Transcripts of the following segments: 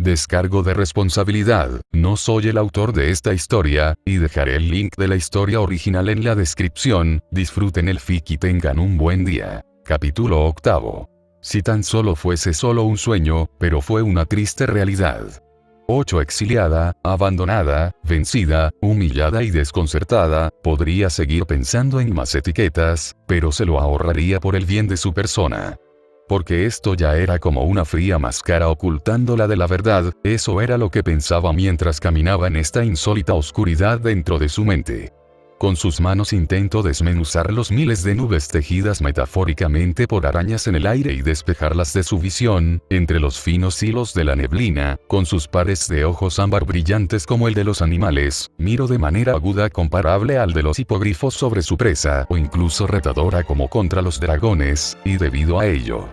Descargo de responsabilidad, no soy el autor de esta historia, y dejaré el link de la historia original en la descripción. Disfruten el fic y tengan un buen día. Capítulo 8. Si tan solo fuese solo un sueño, pero fue una triste realidad. 8. Exiliada, abandonada, vencida, humillada y desconcertada, podría seguir pensando en más etiquetas, pero se lo ahorraría por el bien de su persona. Porque esto ya era como una fría máscara ocultándola de la verdad, eso era lo que pensaba mientras caminaba en esta insólita oscuridad dentro de su mente. Con sus manos intentó desmenuzar los miles de nubes tejidas metafóricamente por arañas en el aire y despejarlas de su visión, entre los finos hilos de la neblina, con sus pares de ojos ámbar brillantes como el de los animales, miró de manera aguda comparable al de los hipogrifos sobre su presa, o incluso retadora como contra los dragones, y debido a ello,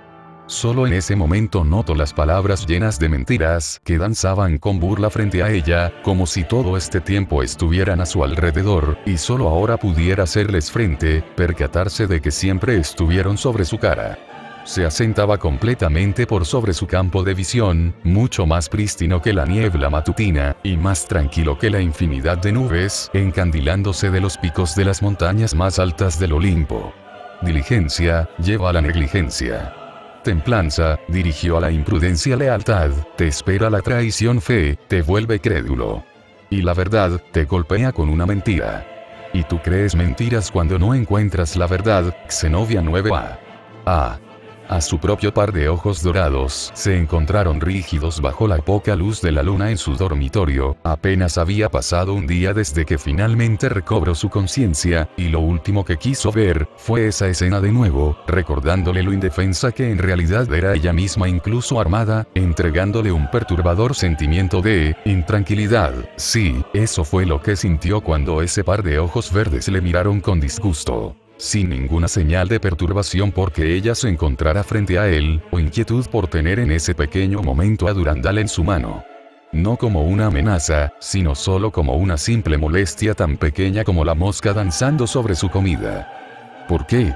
solo en ese momento notó las palabras llenas de mentiras que danzaban con burla frente a ella, como si todo este tiempo estuvieran a su alrededor, y solo ahora pudiera hacerles frente, percatarse de que siempre estuvieron sobre su cara. Se asentaba completamente por sobre su campo de visión, mucho más prístino que la niebla matutina, y más tranquilo que la infinidad de nubes, encandilándose de los picos de las montañas más altas del Olimpo. Diligencia, lleva a la negligencia. Templanza, dirigió a la imprudencia lealtad, te espera la traición fe, te vuelve crédulo. Y la verdad, te golpea con una mentira. Y tú crees mentiras cuando no encuentras la verdad. Zenobia 9a. A su propio par de ojos dorados se encontraron rígidos bajo la poca luz de la luna en su dormitorio. Apenas había pasado un día desde que finalmente recobró su conciencia, y lo último que quiso ver fue esa escena de nuevo, recordándole lo indefensa que en realidad era ella misma, incluso armada, entregándole un perturbador sentimiento de intranquilidad. Sí, eso fue lo que sintió cuando ese par de ojos verdes le miraron con disgusto. Sin ninguna señal de perturbación porque ella se encontrara frente a él, o inquietud por tener en ese pequeño momento a Durandal en su mano. No como una amenaza, sino solo como una simple molestia tan pequeña como la mosca danzando sobre su comida. ¿Por qué?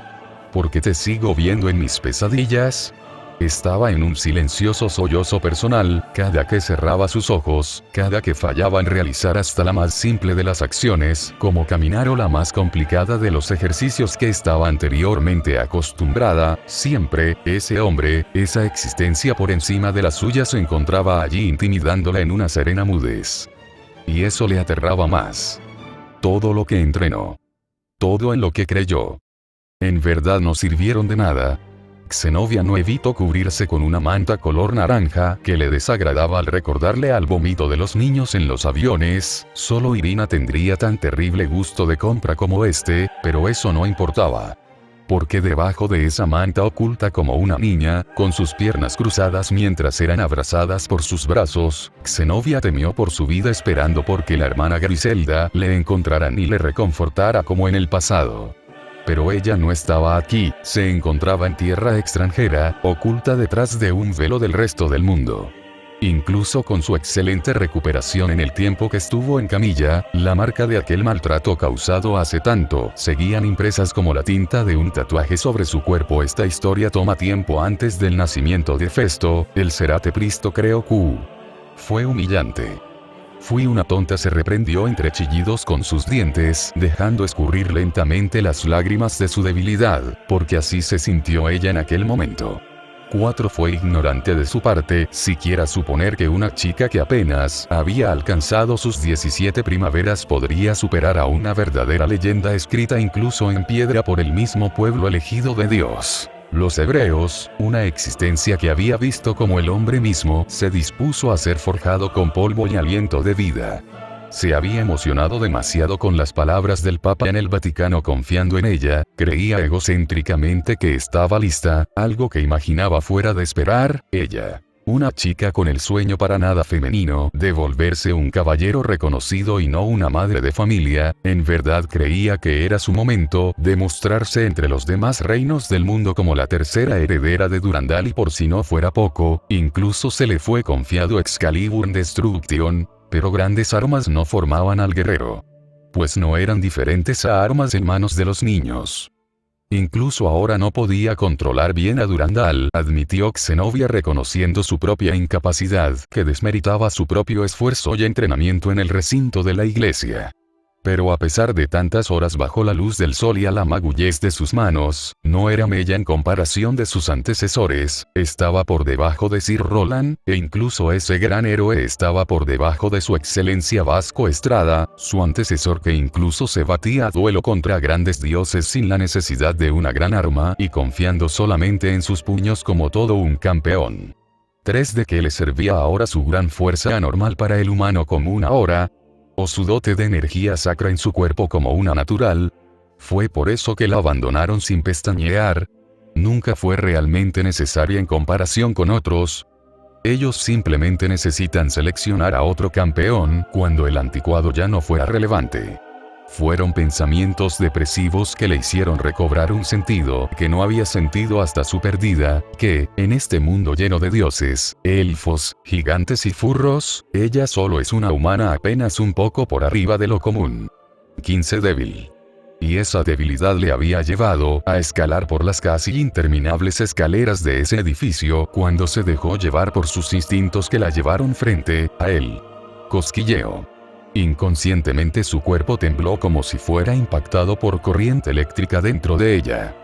¿Por qué te sigo viendo en mis pesadillas? Estaba en un silencioso sollozo personal, cada que cerraba sus ojos, cada que fallaba en realizar hasta la más simple de las acciones, como caminar o la más complicada de los ejercicios que estaba anteriormente acostumbrada, siempre, ese hombre, esa existencia por encima de la suya se encontraba allí intimidándola en una serena mudez. Y eso le aterraba más. Todo lo que entrenó. Todo en lo que creyó. En verdad no sirvieron de nada. Zenobia no evitó cubrirse con una manta color naranja que le desagradaba al recordarle al vómito de los niños en los aviones. Solo Irina tendría tan terrible gusto de compra como este, pero eso no importaba. Porque debajo de esa manta oculta como una niña, con sus piernas cruzadas mientras eran abrazadas por sus brazos, Zenobia temió por su vida esperando porque la hermana Griselda le encontrara y le reconfortara como en el pasado. Pero ella no estaba aquí, se encontraba en tierra extranjera, oculta detrás de un velo del resto del mundo. Incluso con su excelente recuperación en el tiempo que estuvo en camilla, la marca de aquel maltrato causado hace tanto, seguían impresas como la tinta de un tatuaje sobre su cuerpo. Esta historia toma tiempo antes del nacimiento de Festo, el Serate Pristo creo que fue humillante. Fui una tonta, se reprendió entre chillidos con sus dientes, dejando escurrir lentamente las lágrimas de su debilidad, porque así se sintió ella en aquel momento. 4. Fue ignorante de su parte, siquiera suponer que una chica que apenas había alcanzado sus 17 primaveras podría superar a una verdadera leyenda escrita incluso en piedra por el mismo pueblo elegido de Dios. Los hebreos, una existencia que había visto como el hombre mismo se dispuso a ser forjado con polvo y aliento de vida. Se había emocionado demasiado con las palabras del Papa en el Vaticano, confiando en ella, creía egocéntricamente que estaba lista, algo que imaginaba fuera de esperar, ella. Una chica con el sueño para nada femenino de volverse un caballero reconocido y no una madre de familia, en verdad creía que era su momento de mostrarse entre los demás reinos del mundo como la tercera heredera de Durandal, y por si no fuera poco, incluso se le fue confiado Excalibur Destruction, pero grandes armas no formaban al guerrero. Pues no eran diferentes a armas en manos de los niños. Incluso ahora no podía controlar bien a Durandal, admitió Zenobia reconociendo su propia incapacidad, que desmeritaba su propio esfuerzo y entrenamiento en el recinto de la iglesia. Pero a pesar de tantas horas bajo la luz del sol y a la magullez de sus manos, no era mella en comparación de sus antecesores, estaba por debajo de Sir Roland, e incluso ese gran héroe estaba por debajo de su excelencia Vasco Estrada, su antecesor que incluso se batía a duelo contra grandes dioses sin la necesidad de una gran arma y confiando solamente en sus puños como todo un campeón. 3. ¿De qué le servía ahora su gran fuerza anormal para el humano común ahora? ¿O su dote de energía sacra en su cuerpo como una natural? ¿Fue por eso que la abandonaron sin pestañear? ¿Nunca fue realmente necesaria en comparación con otros? Ellos simplemente necesitan seleccionar a otro campeón cuando el anticuado ya no fuera relevante. Fueron pensamientos depresivos que le hicieron recobrar un sentido que no había sentido hasta su pérdida, que, en este mundo lleno de dioses, elfos, gigantes y furros, ella solo es una humana apenas un poco por arriba de lo común. 15. Débil. Y esa debilidad le había llevado a escalar por las casi interminables escaleras de ese edificio cuando se dejó llevar por sus instintos que la llevaron frente a él. Cosquilleo. Inconscientemente su cuerpo tembló como si fuera impactado por corriente eléctrica dentro de ella.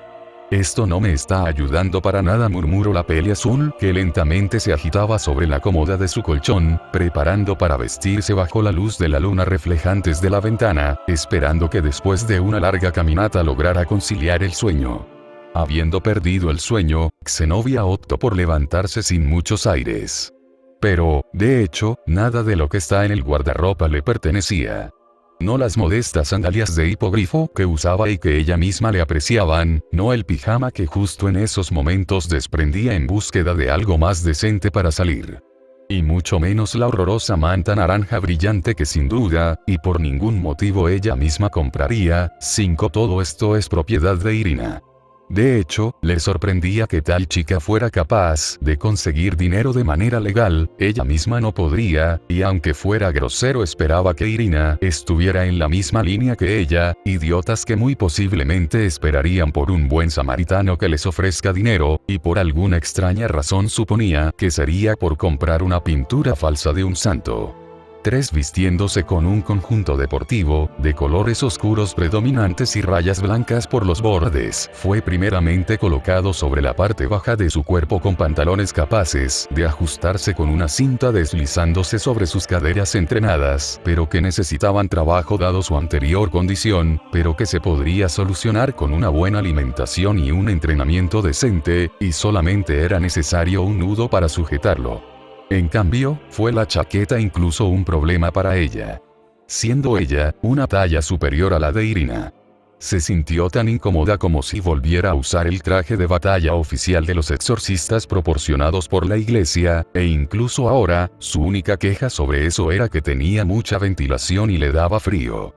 Esto no me está ayudando para nada, murmuró la peli azul que lentamente se agitaba sobre la cómoda de su colchón, preparando para vestirse bajo la luz de la luna reflejantes de la ventana, esperando que después de una larga caminata lograra conciliar el sueño. Habiendo perdido el sueño, Zenobia optó por levantarse sin muchos aires. Pero, de hecho, nada de lo que está en el guardarropa le pertenecía. No las modestas sandalias de hipogrifo que usaba y que ella misma le apreciaban, no el pijama que justo en esos momentos desprendía en búsqueda de algo más decente para salir. Y mucho menos la horrorosa manta naranja brillante que sin duda, y por ningún motivo ella misma compraría. 5. Todo esto es propiedad de Irina. De hecho, le sorprendía que tal chica fuera capaz de conseguir dinero de manera legal, ella misma no podría, y aunque fuera grosero esperaba que Irina estuviera en la misma línea que ella, idiotas que muy posiblemente esperarían por un buen samaritano que les ofrezca dinero, y por alguna extraña razón suponía que sería por comprar una pintura falsa de un santo. 3. Vistiéndose con un conjunto deportivo, de colores oscuros predominantes y rayas blancas por los bordes, fue primeramente colocado sobre la parte baja de su cuerpo con pantalones capaces de ajustarse con una cinta deslizándose sobre sus caderas entrenadas, pero que necesitaban trabajo dado su anterior condición, pero que se podría solucionar con una buena alimentación y un entrenamiento decente, y solamente era necesario un nudo para sujetarlo. En cambio, fue la chaqueta incluso un problema para ella. Siendo ella una talla superior a la de Irina. Se sintió tan incómoda como si volviera a usar el traje de batalla oficial de los exorcistas proporcionados por la iglesia, e incluso ahora, su única queja sobre eso era que tenía mucha ventilación y le daba frío.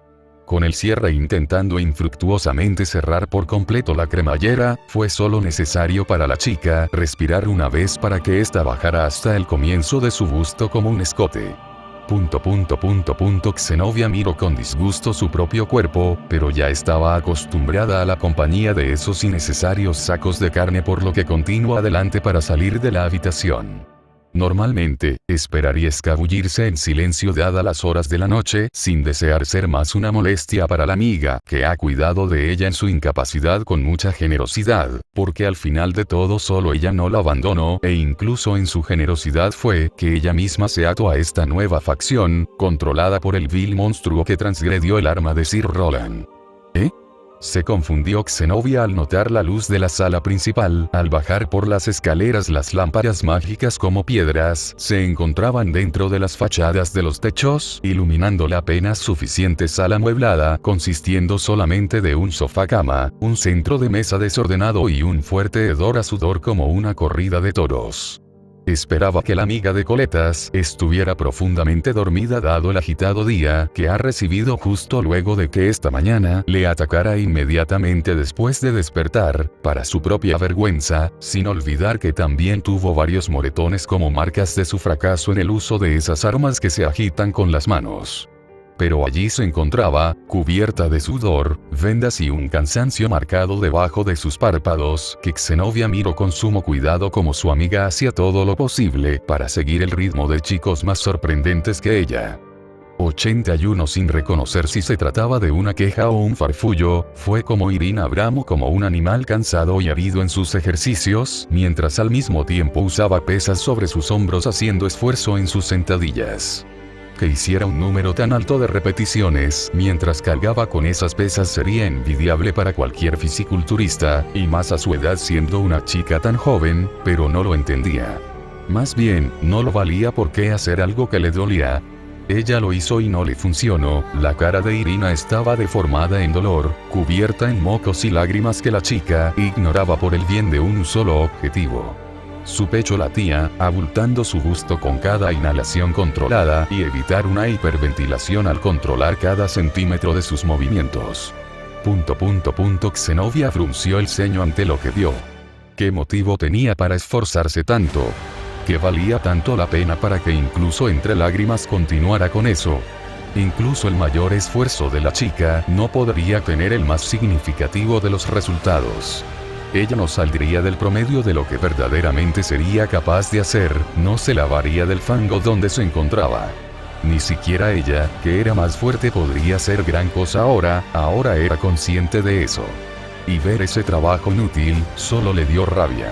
Con el cierre intentando infructuosamente cerrar por completo la cremallera, fue solo necesario para la chica respirar una vez para que ésta bajara hasta el comienzo de su busto como un escote. Zenobia miró con disgusto su propio cuerpo, pero ya estaba acostumbrada a la compañía de esos innecesarios sacos de carne, por lo que continuó adelante para salir de la habitación. Normalmente, esperaría escabullirse en silencio dadas las horas de la noche, sin desear ser más una molestia para la amiga, que ha cuidado de ella en su incapacidad con mucha generosidad, porque al final de todo solo ella no la abandonó, e incluso en su generosidad fue que ella misma se ató a esta nueva facción, controlada por el vil monstruo que transgredió el arma de Sir Roland. Se confundió Zenobia al notar la luz de la sala principal. Al bajar por las escaleras, las lámparas mágicas como piedras se encontraban dentro de las fachadas de los techos, iluminando la apenas suficiente sala amueblada, consistiendo solamente de un sofá-cama, un centro de mesa desordenado y un fuerte hedor a sudor como una corrida de toros. Esperaba que la amiga de coletas estuviera profundamente dormida dado el agitado día que ha recibido justo luego de que esta mañana le atacara inmediatamente después de despertar, para su propia vergüenza, sin olvidar que también tuvo varios moretones como marcas de su fracaso en el uso de esas armas que se agitan con las manos. Pero allí se encontraba, cubierta de sudor, vendas y un cansancio marcado debajo de sus párpados, que Zenobia miró con sumo cuidado como su amiga hacía todo lo posible para seguir el ritmo de chicos más sorprendentes que ella. 81 sin reconocer si se trataba de una queja o un farfullo, fue como Irina bramó como un animal cansado y ávido en sus ejercicios, mientras al mismo tiempo usaba pesas sobre sus hombros haciendo esfuerzo en sus sentadillas. Que hiciera un número tan alto de repeticiones mientras cargaba con esas pesas sería envidiable para cualquier fisiculturista, y más a su edad siendo una chica tan joven, pero no lo entendía. Más bien, no lo valía por qué hacer algo que le dolía. Ella lo hizo y no le funcionó. La cara de Irina estaba deformada en dolor, cubierta en mocos y lágrimas que la chica ignoraba por el bien de un solo objetivo. Su pecho latía, abultando su busto con cada inhalación controlada y evitar una hiperventilación al controlar cada centímetro de sus movimientos. Zenobia frunció el ceño ante lo que vio. ¿Qué motivo tenía para esforzarse tanto? ¿Que valía tanto la pena para que incluso entre lágrimas continuara con eso? Incluso el mayor esfuerzo de la chica no podría tener el más significativo de los resultados. Ella no saldría del promedio de lo que verdaderamente sería capaz de hacer, no se lavaría del fango donde se encontraba. Ni siquiera ella, que era más fuerte, podría hacer gran cosa ahora era consciente de eso. Y ver ese trabajo inútil, solo le dio rabia.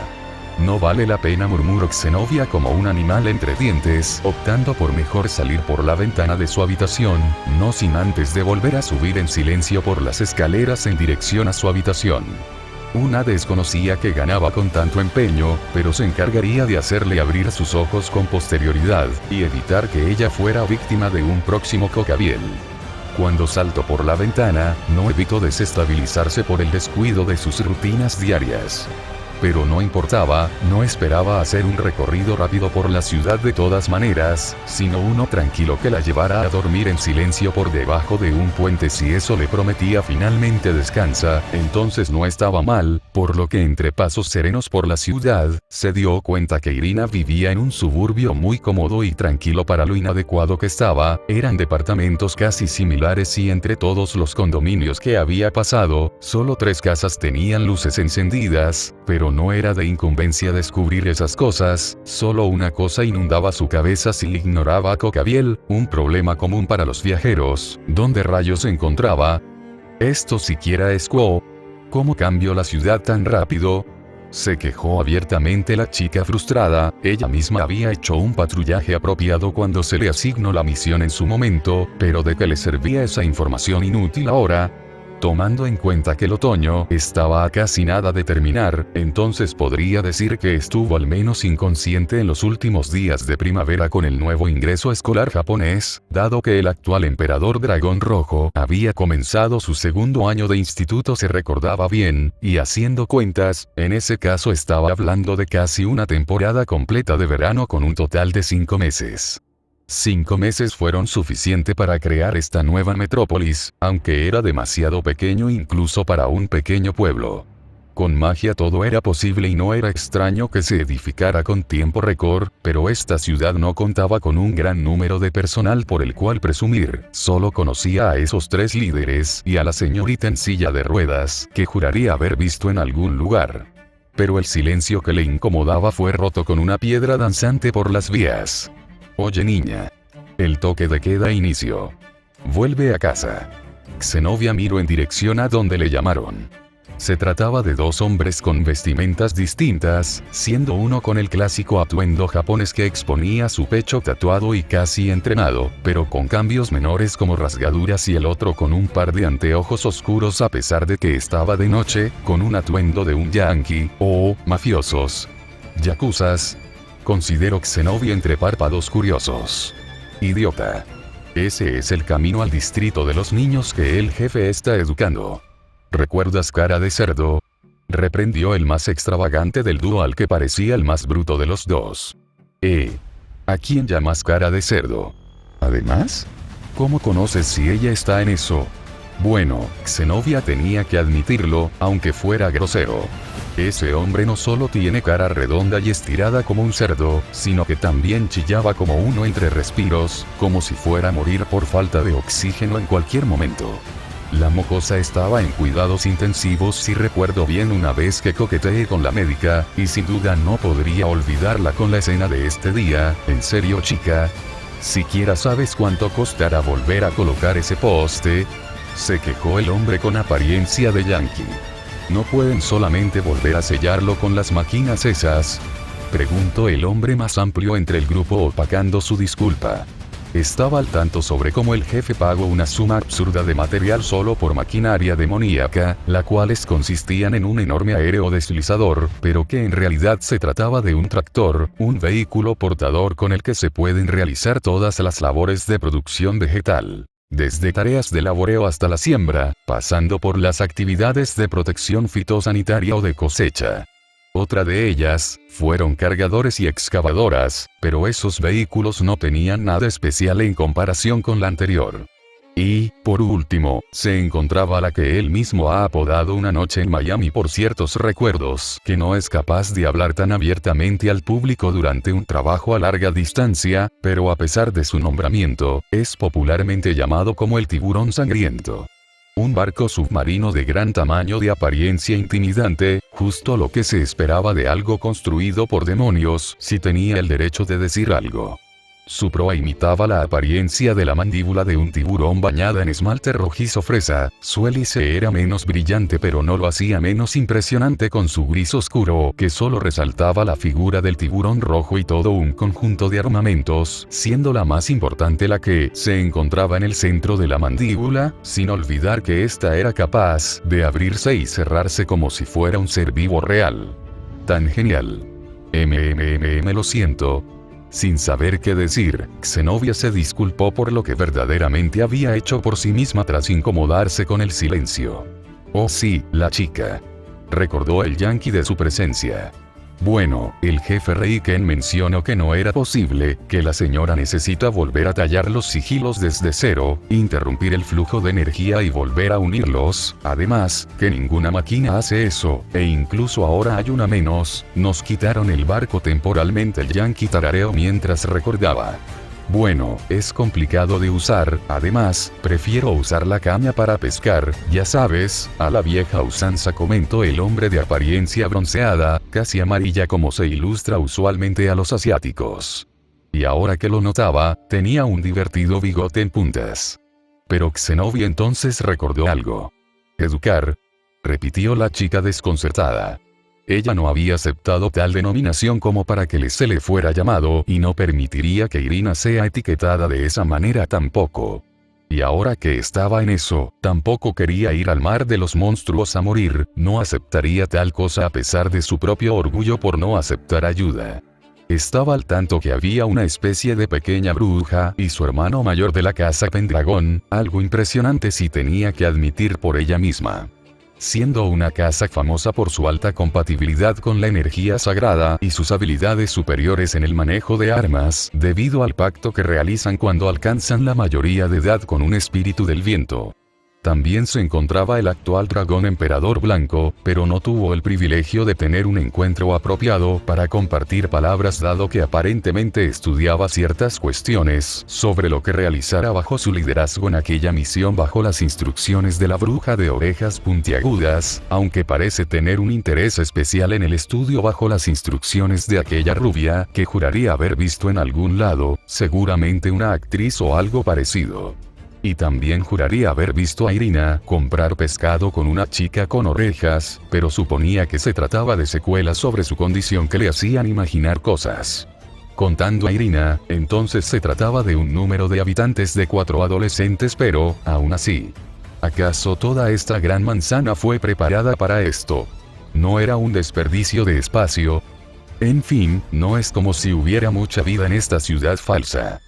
No vale la pena, murmuró Zenobia como un animal entre dientes, optando por mejor salir por la ventana de su habitación, no sin antes de volver a subir en silencio por las escaleras en dirección a su habitación. Una desconocía que ganaba con tanto empeño, pero se encargaría de hacerle abrir sus ojos con posterioridad, y evitar que ella fuera víctima de un próximo cocabiel. Cuando saltó por la ventana, no evitó desestabilizarse por el descuido de sus rutinas diarias. Pero no importaba, no esperaba hacer un recorrido rápido por la ciudad de todas maneras, sino uno tranquilo que la llevara a dormir en silencio por debajo de un puente. Si eso le prometía finalmente descansa, entonces no estaba mal, por lo que entre pasos serenos por la ciudad, se dio cuenta que Irina vivía en un suburbio muy cómodo y tranquilo para lo inadecuado que estaba. Eran departamentos casi similares y entre todos los condominios que había pasado, solo 3 casas tenían luces encendidas, pero no era de incumbencia descubrir esas cosas. Solo una cosa inundaba su cabeza si ignoraba a Cocabiel, un problema común para los viajeros. ¿Dónde rayos se encontraba? ¿Esto siquiera es Quo? ¿Cómo cambió la ciudad tan rápido? Se quejó abiertamente la chica frustrada. Ella misma había hecho un patrullaje apropiado cuando se le asignó la misión en su momento, pero ¿de qué le servía esa información inútil ahora? Tomando en cuenta que el otoño estaba a casi nada de terminar, entonces podría decir que estuvo al menos inconsciente en los últimos días de primavera con el nuevo ingreso escolar japonés, dado que el actual emperador Dragón Rojo había comenzado su segundo año de instituto. Se recordaba bien, y haciendo cuentas, en ese caso estaba hablando de casi una temporada completa de verano con un total de 5 meses. 5 meses fueron suficiente para crear esta nueva metrópolis, aunque era demasiado pequeño incluso para un pequeño pueblo. Con magia todo era posible y no era extraño que se edificara con tiempo récord, pero esta ciudad no contaba con un gran número de personal por el cual presumir. Solo conocía a esos 3 líderes y a la señorita en silla de ruedas, que juraría haber visto en algún lugar. Pero el silencio que le incomodaba fue roto con una piedra danzante por las vías. Oye niña. El toque de queda inició. Vuelve a casa. Zenobia miró en dirección a donde le llamaron. Se trataba de 2 hombres con vestimentas distintas, siendo uno con el clásico atuendo japonés que exponía su pecho tatuado y casi entrenado, pero con cambios menores como rasgaduras, y el otro con un par de anteojos oscuros a pesar de que estaba de noche, con un atuendo de un yankee, o mafiosos. Yakuzas. Consideró Zenobia entre párpados curiosos. Idiota. Ese es el camino al distrito de los niños que el jefe está educando. ¿Recuerdas cara de cerdo? Reprendió el más extravagante del dúo al que parecía el más bruto de los dos. ¿A quién llamas cara de cerdo? Además, ¿cómo conoces si ella está en eso? Bueno, Zenobia tenía que admitirlo, aunque fuera grosero. Ese hombre no solo tiene cara redonda y estirada como un cerdo, sino que también chillaba como uno entre respiros, como si fuera a morir por falta de oxígeno en cualquier momento. La mocosa estaba en cuidados intensivos si recuerdo bien una vez que coqueteé con la médica, y sin duda no podría olvidarla con la escena de este día. ¿En serio, chica? ¿Siquiera sabes cuánto costará volver a colocar ese poste? Se quejó el hombre con apariencia de yankee. ¿No pueden solamente volver a sellarlo con las máquinas esas? Preguntó el hombre más amplio entre el grupo opacando su disculpa. Estaba al tanto sobre cómo el jefe pagó una suma absurda de material solo por maquinaria demoníaca, la cuales consistían en un enorme aéreo deslizador, pero que en realidad se trataba de un tractor, un vehículo portador con el que se pueden realizar todas las labores de producción vegetal. Desde tareas de laboreo hasta la siembra, pasando por las actividades de protección fitosanitaria o de cosecha. Otra de ellas, fueron cargadores y excavadoras, pero esos vehículos no tenían nada especial en comparación con la anterior. Y, por último, se encontraba la que él mismo ha apodado una noche en Miami por ciertos recuerdos, que no es capaz de hablar tan abiertamente al público durante un trabajo a larga distancia, pero a pesar de su nombramiento, es popularmente llamado como el tiburón sangriento. Un barco submarino de gran tamaño de apariencia intimidante, justo lo que se esperaba de algo construido por demonios, si tenía el derecho de decir algo. Su proa imitaba la apariencia de la mandíbula de un tiburón bañada en esmalte rojizo fresa, su hélice era menos brillante pero no lo hacía menos impresionante con su gris oscuro que solo resaltaba la figura del tiburón rojo y todo un conjunto de armamentos, siendo la más importante la que se encontraba en el centro de la mandíbula, sin olvidar que ésta era capaz de abrirse y cerrarse como si fuera un ser vivo real. Tan genial. Lo siento. Sin saber qué decir, Zenobia se disculpó por lo que verdaderamente había hecho por sí misma tras incomodarse con el silencio. Oh sí, la chica. Recordó el yankee de su presencia. Bueno, el jefe Reiken mencionó que no era posible, que la señora necesita volver a tallar los sigilos desde cero, interrumpir el flujo de energía y volver a unirlos, además, que ninguna máquina hace eso, e incluso ahora hay una menos. Nos quitaron el barco temporalmente. El yankee tarareó mientras recordaba. Bueno, es complicado de usar, además, prefiero usar la caña para pescar, ya sabes, a la vieja usanza, comentó el hombre de apariencia bronceada, casi amarilla como se ilustra usualmente a los asiáticos. Y ahora que lo notaba, tenía un divertido bigote en puntas. Pero Zenobia entonces recordó algo. ¿Educar? Repitió la chica desconcertada. Ella no había aceptado tal denominación como para que se le fuera llamado y no permitiría que Irina sea etiquetada de esa manera tampoco. Y ahora que estaba en eso, tampoco quería ir al mar de los monstruos a morir, no aceptaría tal cosa a pesar de su propio orgullo por no aceptar ayuda. Estaba al tanto que había una especie de pequeña bruja y su hermano mayor de la casa Pendragón, algo impresionante si tenía que admitir por ella misma. Siendo una casa famosa por su alta compatibilidad con la energía sagrada y sus habilidades superiores en el manejo de armas, debido al pacto que realizan cuando alcanzan la mayoría de edad con un espíritu del viento. También se encontraba el actual dragón emperador blanco, pero no tuvo el privilegio de tener un encuentro apropiado para compartir palabras dado que aparentemente estudiaba ciertas cuestiones sobre lo que realizara bajo su liderazgo en aquella misión bajo las instrucciones de la bruja de orejas puntiagudas, aunque parece tener un interés especial en el estudio bajo las instrucciones de aquella rubia que juraría haber visto en algún lado, seguramente una actriz o algo parecido. Y también juraría haber visto a Irina comprar pescado con una chica con orejas, pero suponía que se trataba de secuelas sobre su condición que le hacían imaginar cosas. Contando a Irina, entonces se trataba de un número de habitantes de 4 adolescentes, pero, aún así, ¿acaso toda esta gran manzana fue preparada para esto? ¿No era un desperdicio de espacio? En fin, no es como si hubiera mucha vida en esta ciudad falsa.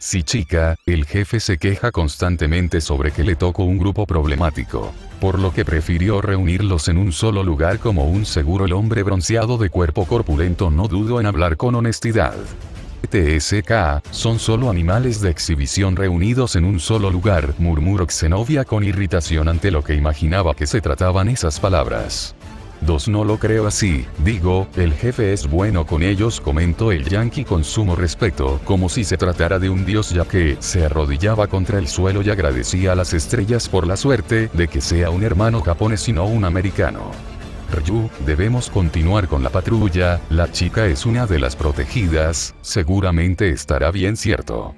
Sí, chica, el jefe se queja constantemente sobre que le tocó un grupo problemático, por lo que prefirió reunirlos en un solo lugar como un seguro. El hombre bronceado de cuerpo corpulento no dudó en hablar con honestidad. TSK, son solo animales de exhibición reunidos en un solo lugar, murmuró Xenovia con irritación ante lo que imaginaba que se trataban esas palabras. No lo creo así, digo, el jefe es bueno con ellos, comentó el yanqui con sumo respeto, como si se tratara de un dios, ya que se arrodillaba contra el suelo y agradecía a las estrellas por la suerte de que sea un hermano japonés y no un americano. Ryu, debemos continuar con la patrulla, la chica es una de las protegidas, seguramente estará bien, ¿cierto?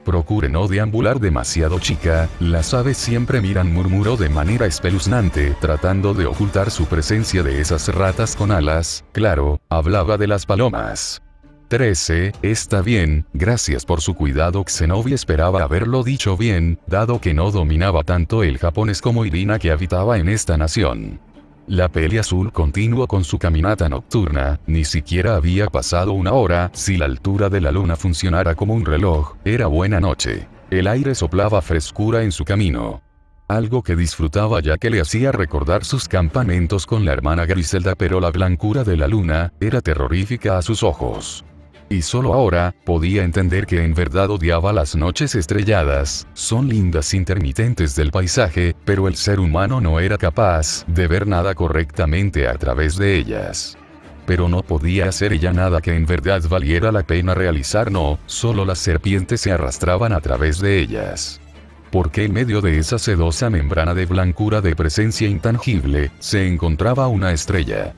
Procure no deambular demasiado, chica, las aves siempre miran, murmuró de manera espeluznante, tratando de ocultar su presencia de esas ratas con alas, claro, hablaba de las palomas. 13, está bien, gracias por su cuidado. Xenovia esperaba haberlo dicho bien, dado que no dominaba tanto el japonés como Irina, que habitaba en esta nación. La peli azul continuó con su caminata nocturna, ni siquiera había pasado una hora, si la altura de la luna funcionara como un reloj, era buena noche. El aire soplaba frescura en su camino. Algo que disfrutaba, ya que le hacía recordar sus campamentos con la hermana Griselda, pero la blancura de la luna era terrorífica a sus ojos. Y solo ahora, podía entender que en verdad odiaba las noches estrelladas, son lindas intermitentes del paisaje, pero el ser humano no era capaz de ver nada correctamente a través de ellas. Pero no podía hacer ella nada que en verdad valiera la pena realizar, no, solo las serpientes se arrastraban a través de ellas. Porque en medio de esa sedosa membrana de blancura de presencia intangible, se encontraba una estrella.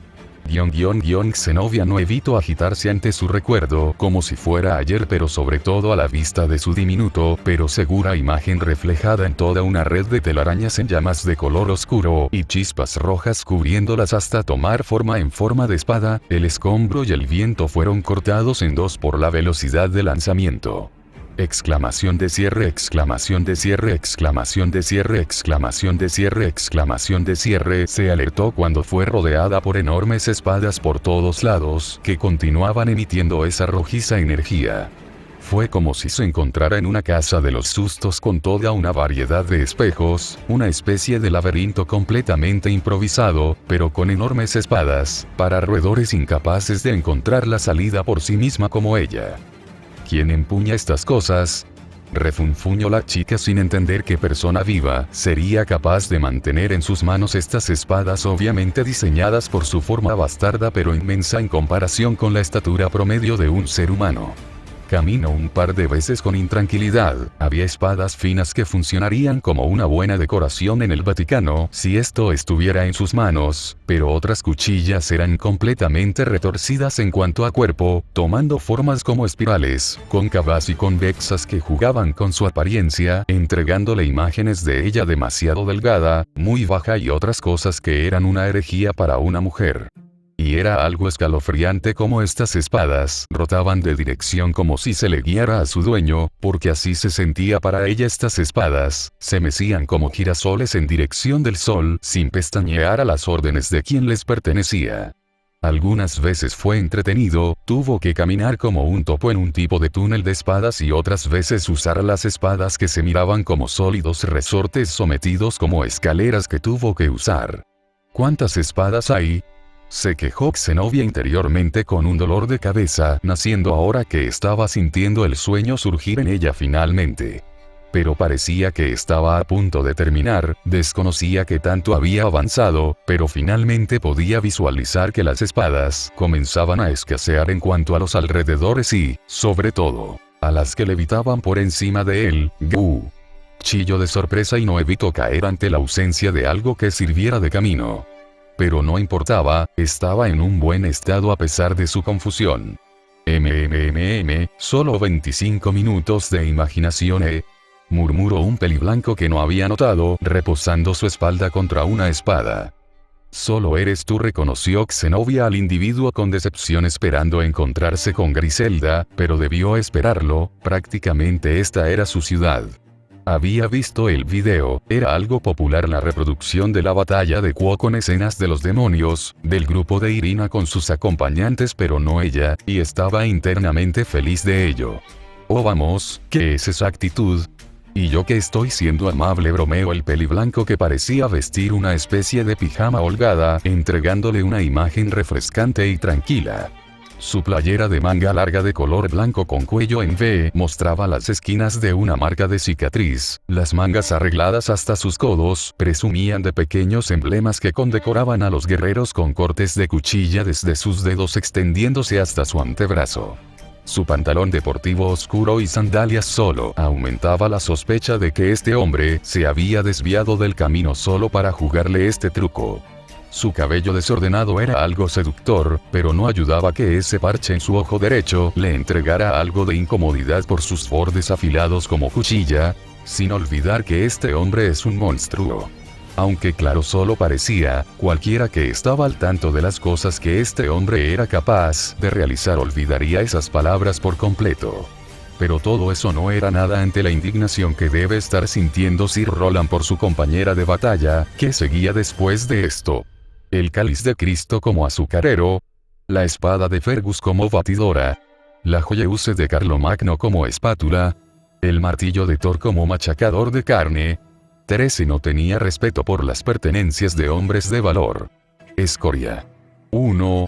Xenovia no evitó agitarse ante su recuerdo, como si fuera ayer, pero sobre todo a la vista de su diminuto, pero segura imagen reflejada en toda una red de telarañas en llamas de color oscuro y chispas rojas cubriéndolas hasta tomar forma en forma de espada. El escombro y el viento fueron cortados en dos por la velocidad de lanzamiento. Exclamación de cierre, exclamación de cierre, exclamación de cierre, exclamación de cierre, exclamación de cierre. Se alertó cuando fue rodeada por enormes espadas por todos lados, que continuaban emitiendo esa rojiza energía. Fue como si se encontrara en una casa de los sustos con toda una variedad de espejos, una especie de laberinto completamente improvisado, pero con enormes espadas, para roedores incapaces de encontrar la salida por sí misma como ella. ¿Quién empuña estas cosas? Refunfuñó la chica sin entender qué persona viva sería capaz de mantener en sus manos estas espadas, obviamente diseñadas por su forma bastarda pero inmensa en comparación con la estatura promedio de un ser humano. Caminó un par de veces con intranquilidad. Había espadas finas que funcionarían como una buena decoración en el Vaticano si esto estuviera en sus manos, pero otras cuchillas eran completamente retorcidas en cuanto a cuerpo, tomando formas como espirales, cóncavas y convexas que jugaban con su apariencia, entregándole imágenes de ella demasiado delgada, muy baja y otras cosas que eran una herejía para una mujer. Y era algo escalofriante como estas espadas rotaban de dirección como si se le guiara a su dueño, porque así se sentía para ella. Estas espadas se mecían como girasoles en dirección del sol, sin pestañear a las órdenes de quien les pertenecía. Algunas veces fue entretenido, tuvo que caminar como un topo en un tipo de túnel de espadas y otras veces usar las espadas que se miraban como sólidos resortes sometidos como escaleras que tuvo que usar. ¿Cuántas espadas hay? Se quejó Xenovia interiormente con un dolor de cabeza naciendo ahora que estaba sintiendo el sueño surgir en ella finalmente. Pero parecía que estaba a punto de terminar, desconocía qué tanto había avanzado, pero finalmente podía visualizar que las espadas comenzaban a escasear en cuanto a los alrededores y, sobre todo, a las que levitaban por encima de él. ¡Gu! Chilló de sorpresa y no evitó caer ante la ausencia de algo que sirviera de camino. Pero no importaba, estaba en un buen estado a pesar de su confusión. Solo 25 minutos de imaginación, murmuró un peliblanco que no había notado, reposando su espalda contra una espada. Solo eres tú, reconoció Xenovia al individuo con decepción, esperando encontrarse con Griselda, pero debió esperarlo, prácticamente esta era su ciudad. Había visto el video, era algo popular la reproducción de la batalla de Kuo con escenas de los demonios, del grupo de Irina con sus acompañantes pero no ella, y estaba internamente feliz de ello. Oh vamos, ¿qué es esa actitud? Y yo que estoy siendo amable, bromeó el peliblanco que parecía vestir una especie de pijama holgada, entregándole una imagen refrescante y tranquila. Su playera de manga larga de color blanco con cuello en V mostraba las esquinas de una marca de cicatriz. Las mangas arregladas hasta sus codos presumían de pequeños emblemas que condecoraban a los guerreros con cortes de cuchilla desde sus dedos extendiéndose hasta su antebrazo. Su pantalón deportivo oscuro y sandalias solo aumentaba la sospecha de que este hombre se había desviado del camino solo para jugarle este truco. Su cabello desordenado era algo seductor, pero no ayudaba que ese parche en su ojo derecho le entregara algo de incomodidad por sus bordes afilados como cuchilla, sin olvidar que este hombre es un monstruo. Aunque claro solo parecía, cualquiera que estaba al tanto de las cosas que este hombre era capaz de realizar olvidaría esas palabras por completo. Pero todo eso no era nada ante la indignación que debe estar sintiendo Sir Roland por su compañera de batalla, que seguía después de esto. El cáliz de Cristo como azucarero, la espada de Fergus como batidora, la joyeuse de Carlomagno como espátula, el martillo de Thor como machacador de carne. Teresa no tenía respeto por las pertenencias de hombres de valor. Escoria.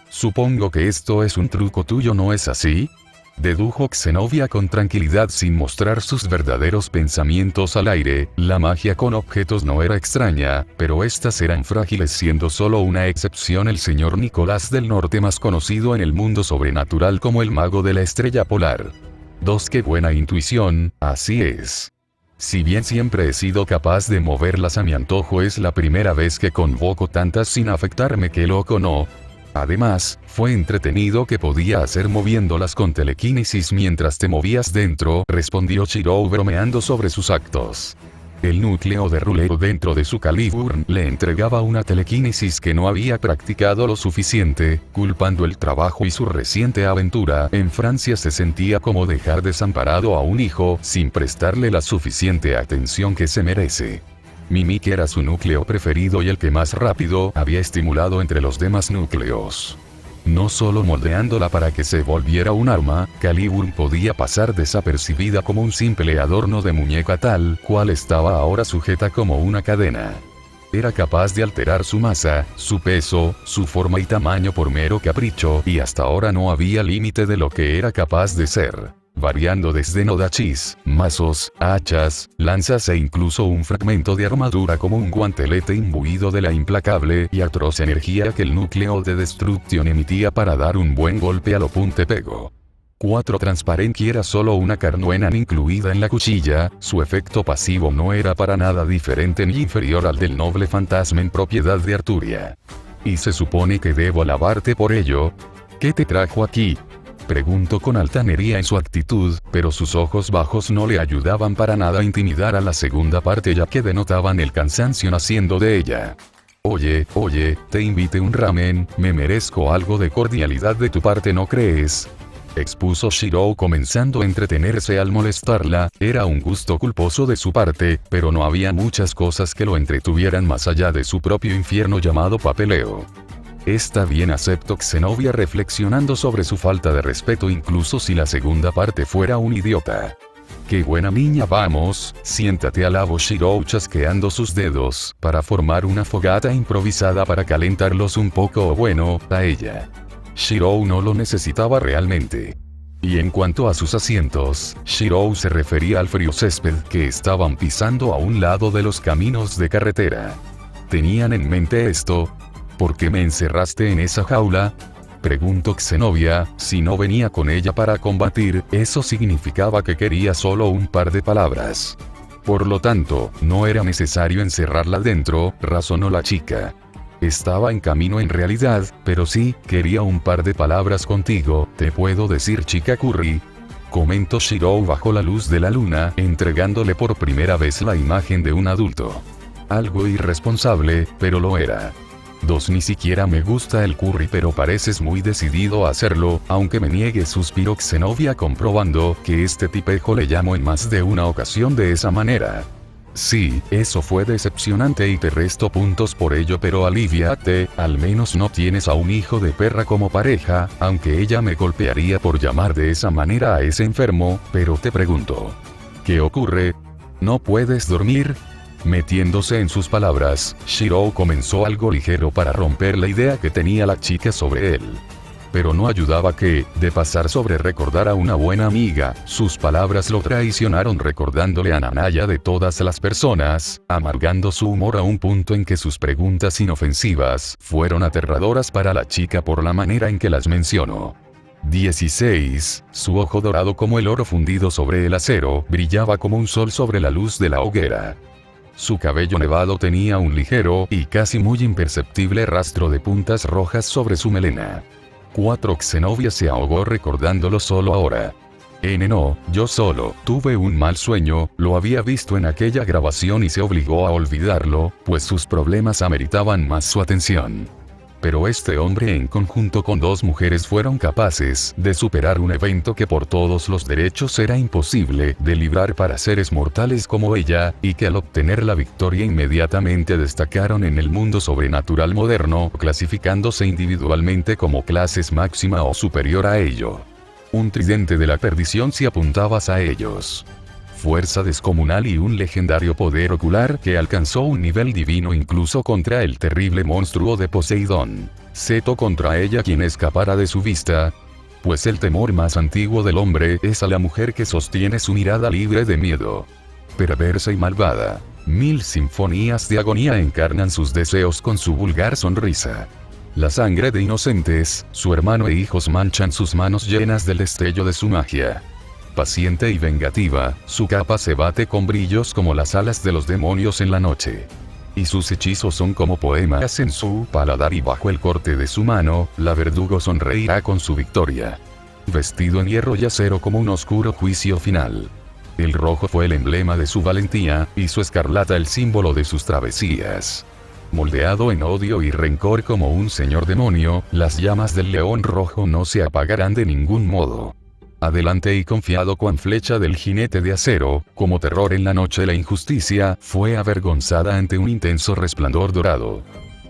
Supongo que esto es un truco tuyo, ¿no es así? Dedujo Zenobia con tranquilidad sin mostrar sus verdaderos pensamientos al aire. La magia con objetos no era extraña, pero estas eran frágiles siendo solo una excepción el señor Nicolás del Norte más conocido en el mundo sobrenatural como el mago de la estrella polar. Qué buena intuición, así es. Si bien siempre he sido capaz de moverlas a mi antojo, es la primera vez que convoco tantas sin afectarme, qué loco, ¿no? Además, fue entretenido que podía hacer moviéndolas con telequinesis mientras te movías dentro, respondió Shirou bromeando sobre sus actos. El núcleo de Rulero dentro de su Caliburn le entregaba una telequinesis que no había practicado lo suficiente, culpando el trabajo y su reciente aventura en Francia se sentía como dejar desamparado a un hijo sin prestarle la suficiente atención que se merece. Mimic era su núcleo preferido y el que más rápido había estimulado entre los demás núcleos. No solo moldeándola para que se volviera un arma, Caliburn podía pasar desapercibida como un simple adorno de muñeca tal cual estaba ahora sujeta como una cadena. Era capaz de alterar su masa, su peso, su forma y tamaño por mero capricho y hasta ahora no había límite de lo que era capaz de ser. Variando desde nodachis, mazos, hachas, lanzas e incluso un fragmento de armadura como un guantelete imbuido de la implacable y atroz energía que el núcleo de destrucción emitía para dar un buen golpe a lo puntepego. 4 transparente era solo una carnuena incluida en la cuchilla, su efecto pasivo no era para nada diferente ni inferior al del noble fantasma en propiedad de Arturia. ¿Y se supone que debo alabarte por ello? ¿Qué te trajo aquí? Preguntó con altanería en su actitud, pero sus ojos bajos no le ayudaban para nada a intimidar a la segunda parte ya que denotaban el cansancio naciendo de ella. Oye, te invité un ramen, me merezco algo de cordialidad de tu parte, ¿no crees? Expuso Shirou comenzando a entretenerse al molestarla, era un gusto culposo de su parte, pero no había muchas cosas que lo entretuvieran más allá de su propio infierno llamado papeleo. Está bien, aceptó Zenobia reflexionando sobre su falta de respeto incluso si la segunda parte fuera un idiota. Qué buena niña, vamos, siéntate, alabó Shirou chasqueando sus dedos, para formar una fogata improvisada para calentarlos un poco o bueno, a ella. Shirou no lo necesitaba realmente. Y en cuanto a sus asientos, Shirou se refería al frío césped que estaban pisando a un lado de los caminos de carretera. ¿Tenían en mente esto? ¿Por qué me encerraste en esa jaula? Preguntó Zenobia, si no venía con ella para combatir, eso significaba que quería solo un par de palabras. Por lo tanto, no era necesario encerrarla dentro, razonó la chica. Estaba en camino en realidad, pero sí, quería un par de palabras contigo, ¿te puedo decir chica Curry? Comentó Shirou bajo la luz de la luna, entregándole por primera vez la imagen de un adulto. Algo irresponsable, pero lo era. Ni siquiera me gusta el curry, pero pareces muy decidido a hacerlo, aunque me niegue, suspiró Zenobia comprobando que este tipejo le llamó en más de una ocasión de esa manera. Sí, eso fue decepcionante y te resto puntos por ello, pero aliviate, al menos no tienes a un hijo de perra como pareja, aunque ella me golpearía por llamar de esa manera a ese enfermo, pero te pregunto. ¿Qué ocurre? ¿No puedes dormir? Metiéndose en sus palabras, Shirou comenzó algo ligero para romper la idea que tenía la chica sobre él. pero no ayudaba que, de pasar sobre recordar a una buena amiga, sus palabras lo traicionaron recordándole a Nanaya de todas las personas, amargando su humor a un punto en que sus preguntas inofensivas fueron aterradoras para la chica por la manera en que las mencionó. 16. Su ojo dorado como el oro fundido sobre el acero, brillaba como un sol sobre la luz de la hoguera. Su cabello nevado tenía un ligero y casi muy imperceptible rastro de puntas rojas sobre su melena. 4. Zenobia se ahogó recordándolo solo ahora. No, yo solo tuve un mal sueño, lo había visto en aquella grabación y se obligó a olvidarlo, pues sus problemas ameritaban más su atención. Pero este hombre en conjunto con dos mujeres fueron capaces de superar un evento que por todos los derechos era imposible de librar para seres mortales como ella, y que al obtener la victoria inmediatamente destacaron en el mundo sobrenatural moderno, clasificándose individualmente como clases máxima o superior a ello. Un tridente de la perdición si apuntabas a ellos. Fuerza descomunal y un legendario poder ocular que alcanzó un nivel divino incluso contra el terrible monstruo de Poseidón. Seto contra ella quien escapara de su vista. Pues el temor más antiguo del hombre es a la mujer que sostiene su mirada libre de miedo. Perversa y malvada. 1000 sinfonías de agonía encarnan sus deseos con su vulgar sonrisa. La sangre de inocentes, su hermano e hijos manchan sus manos llenas del destello de su magia. Paciente y vengativa, su capa se bate con brillos como las alas de los demonios en la noche. Y sus hechizos son como poemas en su paladar y bajo el corte de su mano, la verdugo sonreirá con su victoria. Vestido en hierro y acero como un oscuro juicio final. El rojo fue el emblema de su valentía, y su escarlata el símbolo de sus travesías. Moldeado en odio y rencor como un señor demonio, las llamas del león rojo no se apagarán de ningún modo. Adelante y confiado cuan flecha del jinete de acero, como terror en la noche la injusticia, fue avergonzada ante un intenso resplandor dorado.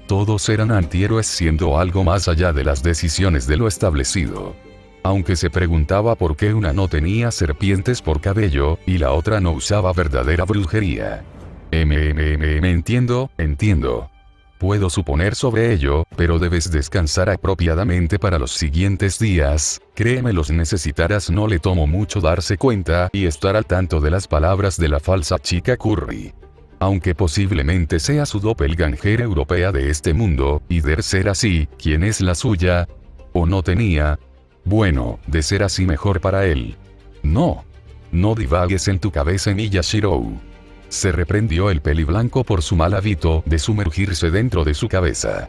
Todos eran antihéroes siendo algo más allá de las decisiones de lo establecido. Aunque se preguntaba por qué una no tenía serpientes por cabello, y la otra no usaba verdadera brujería. Entiendo. Puedo suponer sobre ello, pero debes descansar apropiadamente para los siguientes días, créeme los necesitarás. No le tomó mucho darse cuenta y estar al tanto de las palabras de la falsa chica Curry. Aunque posiblemente sea su doppelganger europea de este mundo, y de ser así, ¿quién es la suya? ¿O no tenía? Bueno, de ser así mejor para él. No divagues en tu cabeza Miyashiro. Se reprendió el peliblanco por su mal hábito de sumergirse dentro de su cabeza.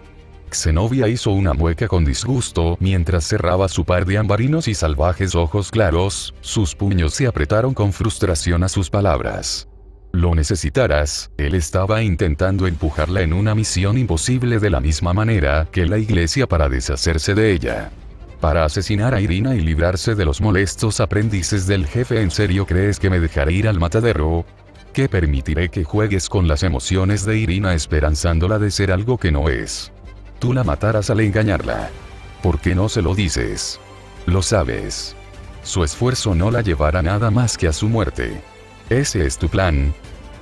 Zenobia hizo una mueca con disgusto mientras cerraba su par de ambarinos y salvajes ojos claros, sus puños se apretaron con frustración a sus palabras. Lo necesitarás, él estaba intentando empujarla en una misión imposible de la misma manera que la iglesia para deshacerse de ella. Para asesinar a Irina y librarse de los molestos aprendices del jefe. ¿En serio crees que me dejaré ir al matadero? ¿Que permitiré que juegues con las emociones de Irina esperanzándola de ser algo que no es? Tú la matarás al engañarla. ¿Por qué no se lo dices? Lo sabes. Su esfuerzo no la llevará nada más que a su muerte. Ese es tu plan.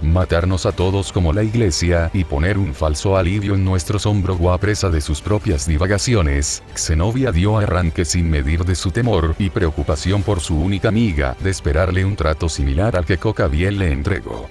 Matarnos a todos como la iglesia y poner un falso alivio en nuestros hombros. A presa de sus propias divagaciones, Zenobia dio arranque sin medir de su temor y preocupación por su única amiga de esperarle un trato similar al que Coca bien le entregó.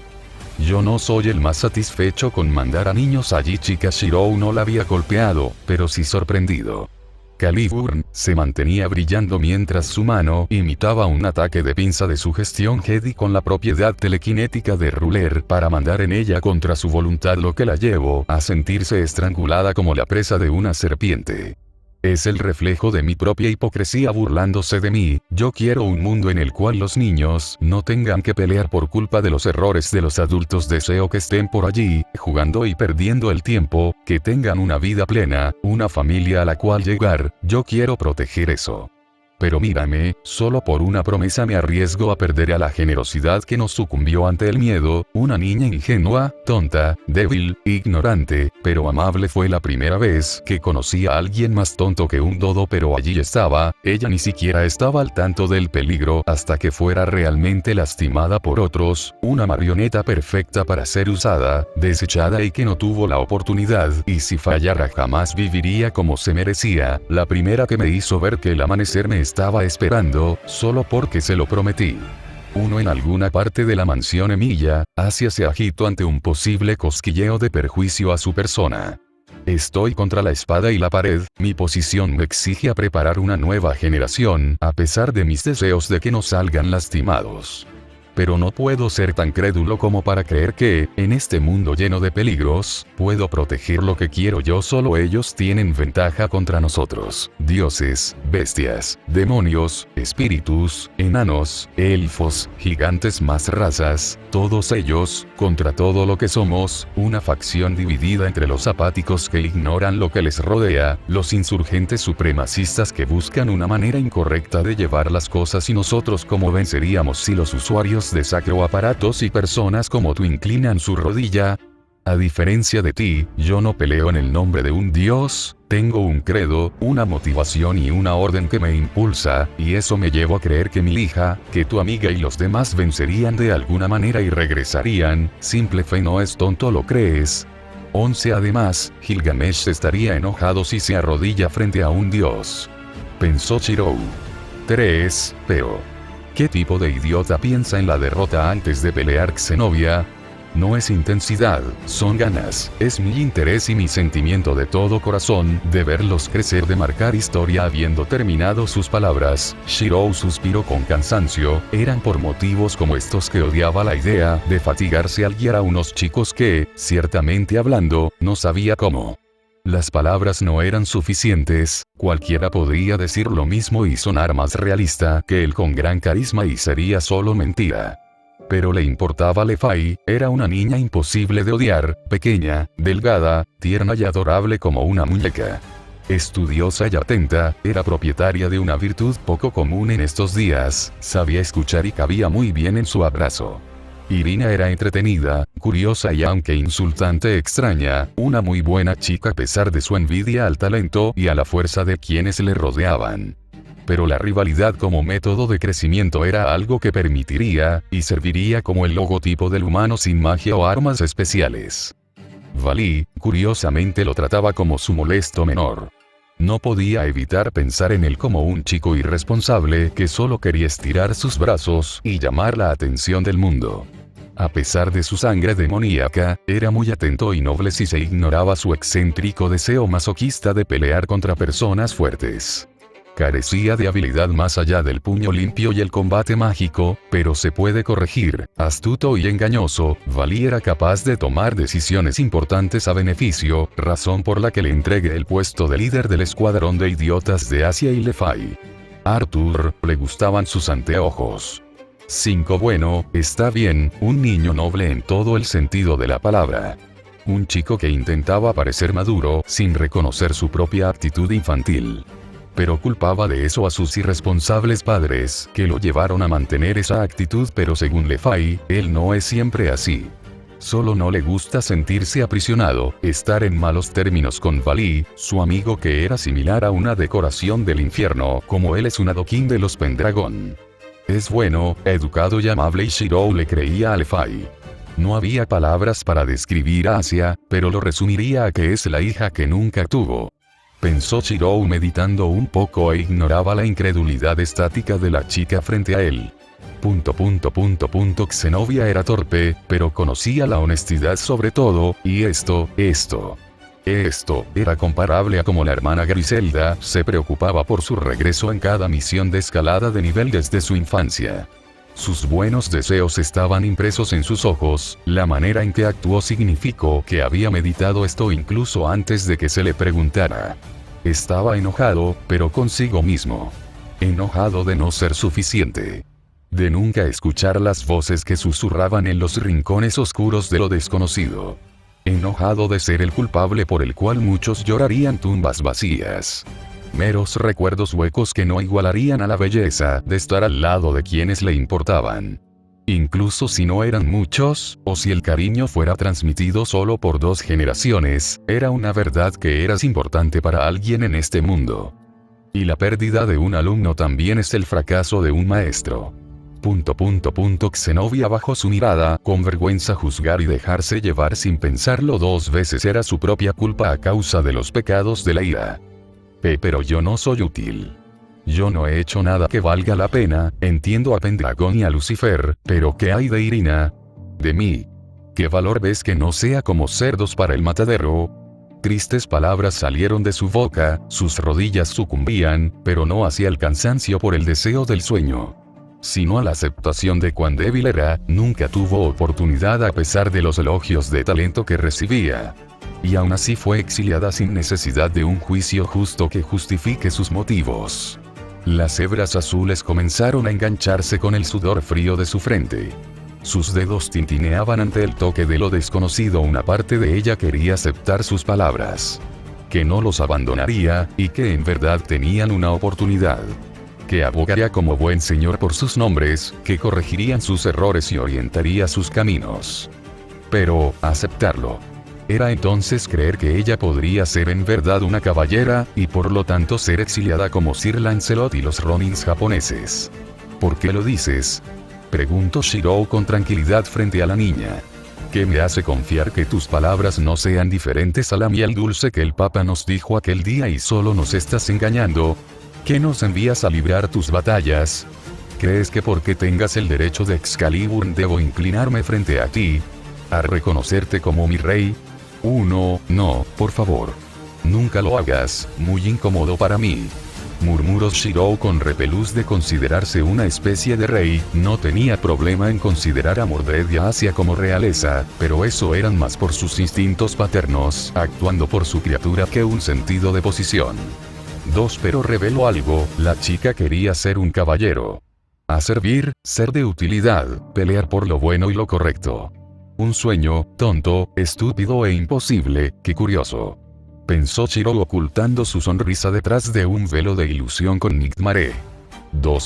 Yo no soy el más satisfecho con mandar a niños allí. Chica Shirou no la había golpeado, pero sí sorprendido. Caliburn se mantenía brillando mientras su mano imitaba un ataque de pinza de sugestión Jedi con la propiedad telequinética de Ruler para mandar en ella contra su voluntad lo que la llevó a sentirse estrangulada como la presa de una serpiente. Es el reflejo de mi propia hipocresía burlándose de mí. Yo quiero un mundo en el cual los niños no tengan que pelear por culpa de los errores de los adultos. Deseo que estén por allí, jugando y perdiendo el tiempo, que tengan una vida plena, una familia a la cual llegar. Yo quiero proteger eso. Pero mírame, solo por una promesa me arriesgo a perder a la generosidad que no sucumbió ante el miedo, una niña ingenua, tonta, débil, ignorante, pero amable. Fue la primera vez que conocí a alguien más tonto que un dodo, pero allí estaba, ella ni siquiera estaba al tanto del peligro hasta que fuera realmente lastimada por otros, una marioneta perfecta para ser usada, desechada y que no tuvo la oportunidad, y si fallara jamás viviría como se merecía, la primera que me hizo ver que el amanecer me estaba esperando, solo porque se lo prometí. Uno en alguna parte de la mansión Emilia, Asia se agitó ante un posible cosquilleo de perjuicio a su persona. Estoy contra la espada y la pared, mi posición me exige a preparar una nueva generación, a pesar de mis deseos de que no salgan lastimados. Pero no puedo ser tan crédulo como para creer que, en este mundo lleno de peligros, puedo proteger lo que quiero yo. Solo ellos tienen ventaja contra nosotros. Dioses, bestias, demonios, espíritus, enanos, elfos, gigantes, más razas, todos ellos, contra todo lo que somos, una facción dividida entre los apáticos que ignoran lo que les rodea, los insurgentes supremacistas que buscan una manera incorrecta de llevar las cosas, y nosotros. ¿Cómo venceríamos si los usuarios de sacroaparatos y personas como tú inclinan su rodilla? A diferencia de ti, yo no peleo en el nombre de un dios, tengo un credo, una motivación y una orden que me impulsa, y eso me llevó a creer que mi hija, que tu amiga y los demás vencerían de alguna manera y regresarían. Simple fe. No es tonto, ¿lo crees? 11. Además, Gilgamesh estaría enojado si se arrodilla frente a un dios, pensó Shirou. 3. Pero ¿qué tipo de idiota piensa en la derrota antes de pelear? Zenobia? No es intensidad, son ganas, es mi interés y mi sentimiento de todo corazón, de verlos crecer, de marcar historia. Habiendo terminado sus palabras, Shirou suspiró con cansancio. Eran por motivos como estos que odiaba la idea de fatigarse al guiar a unos chicos que, ciertamente hablando, no sabía cómo. Las palabras no eran suficientes, cualquiera podría decir lo mismo y sonar más realista que él con gran carisma, y sería solo mentira. Pero le importaba Lefay, era una niña imposible de odiar, pequeña, delgada, tierna y adorable como una muñeca. Estudiosa y atenta, era propietaria de una virtud poco común en estos días, sabía escuchar y cabía muy bien en su abrazo. Irina era entretenida, curiosa y aunque insultante extraña, una muy buena chica a pesar de su envidia al talento y a la fuerza de quienes le rodeaban. Pero la rivalidad como método de crecimiento era algo que permitiría, y serviría como el logotipo del humano sin magia o armas especiales. Valí, curiosamente, lo trataba como su molesto menor. No podía evitar pensar en él como un chico irresponsable que solo quería estirar sus brazos y llamar la atención del mundo. A pesar de su sangre demoníaca, era muy atento y noble si se ignoraba su excéntrico deseo masoquista de pelear contra personas fuertes. Carecía de habilidad más allá del puño limpio y el combate mágico, pero se puede corregir. Astuto y engañoso, Valí era capaz de tomar decisiones importantes a beneficio, razón por la que le entregué el puesto de líder del escuadrón de idiotas de Asia y Lefay. Arthur, le gustaban sus anteojos. 5. Bueno, está bien, un niño noble en todo el sentido de la palabra. Un chico que intentaba parecer maduro, sin reconocer su propia actitud infantil. Pero culpaba de eso a sus irresponsables padres, que lo llevaron a mantener esa actitud. Pero según Lefay, él no es siempre así. Solo no le gusta sentirse aprisionado, estar en malos términos con Valí, su amigo que era similar a una decoración del infierno, como él es un adoquín de los Pendragon. Es bueno, educado y amable, y Shirou le creía a Lefay. No había palabras para describir a Asia, pero lo resumiría a que es la hija que nunca tuvo. Pensó Shirou meditando un poco e ignoraba la incredulidad estática de la chica frente a él. Zenobia era torpe, pero conocía la honestidad sobre todo, y esto era comparable a cómo la hermana Griselda se preocupaba por su regreso en cada misión de escalada de nivel desde su infancia. Sus buenos deseos estaban impresos en sus ojos, la manera en que actuó significó que había meditado esto incluso antes de que se le preguntara. Estaba enojado, pero consigo mismo. Enojado de no ser suficiente. De nunca escuchar las voces que susurraban en los rincones oscuros de lo desconocido. Enojado de ser el culpable por el cual muchos llorarían tumbas vacías. meros recuerdos huecos que no igualarían a la belleza de estar al lado de quienes le importaban. Incluso si no eran muchos, o si el cariño fuera transmitido solo por 2 generaciones, era una verdad que eras importante para alguien en este mundo. Y la pérdida de un alumno también es el fracaso de un maestro. Xenofia bajó su mirada, con vergüenza juzgar y dejarse llevar sin pensarlo 2 veces era su propia culpa a causa de los pecados de la ira. Pero yo no soy útil. Yo no he hecho nada que valga la pena, entiendo a Pendragon y a Lucifer, pero ¿qué hay de Irina? De mí. ¿Qué valor ves que no sea como cerdos para el matadero? Tristes palabras salieron de su boca, sus rodillas sucumbían, pero no hacia el cansancio por el deseo del sueño, sino a la aceptación de cuán débil era. Nunca tuvo oportunidad a pesar de los elogios de talento que recibía. Y aún así fue exiliada sin necesidad de un juicio justo que justifique sus motivos. Las hebras azules comenzaron a engancharse con el sudor frío de su frente. Sus dedos tintineaban ante el toque de lo desconocido. Una parte de ella quería aceptar sus palabras. Que no los abandonaría, y que en verdad tenían una oportunidad. Que abogaría como buen señor por sus nombres, que corregirían sus errores y orientaría sus caminos. Pero, aceptarlo era entonces creer que ella podría ser en verdad una caballera, y por lo tanto ser exiliada como Sir Lancelot y los Ronins japoneses. ¿Por qué lo dices?, preguntó Shirou con tranquilidad frente a la niña. ¿Qué me hace confiar que tus palabras no sean diferentes a la miel dulce que el Papa nos dijo aquel día y solo nos estás engañando? ¿Qué nos envías a librar tus batallas? ¿Crees que porque tengas el derecho de Excalibur debo inclinarme frente a ti? ¿A reconocerte como mi rey? No, por favor. Nunca lo hagas, muy incómodo para mí. Murmuró Shirou con repelús de considerarse una especie de rey. No tenía problema en considerar a Mordred y a Asia como realeza, pero eso eran más por sus instintos paternos, actuando por su criatura, que un sentido de posición. Pero reveló algo: la chica quería ser un caballero. A servir, ser de utilidad, pelear por lo bueno y lo correcto. Un sueño, tonto, estúpido e imposible. Qué curioso, pensó Shirou ocultando su sonrisa detrás de un velo de ilusión con Nightmare.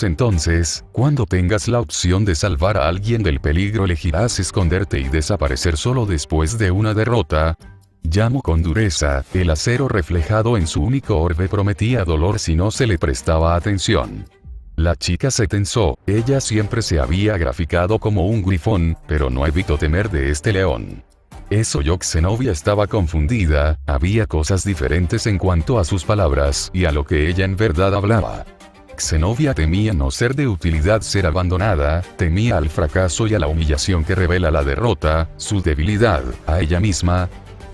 Entonces, cuando tengas la opción de salvar a alguien del peligro, elegirás esconderte y desaparecer solo después de una derrota. Llamó con dureza. El acero reflejado en su único orbe prometía dolor si no se le prestaba atención. La chica se tensó. Ella siempre se había graficado como un grifón, pero no evitó temer de este león. Eso yo. Xenofia estaba confundida. Había cosas diferentes en cuanto a sus palabras y a lo que ella en verdad hablaba. Xenofia temía no ser de utilidad, ser abandonada, temía al fracaso y a la humillación que revela la derrota, su debilidad, a ella misma.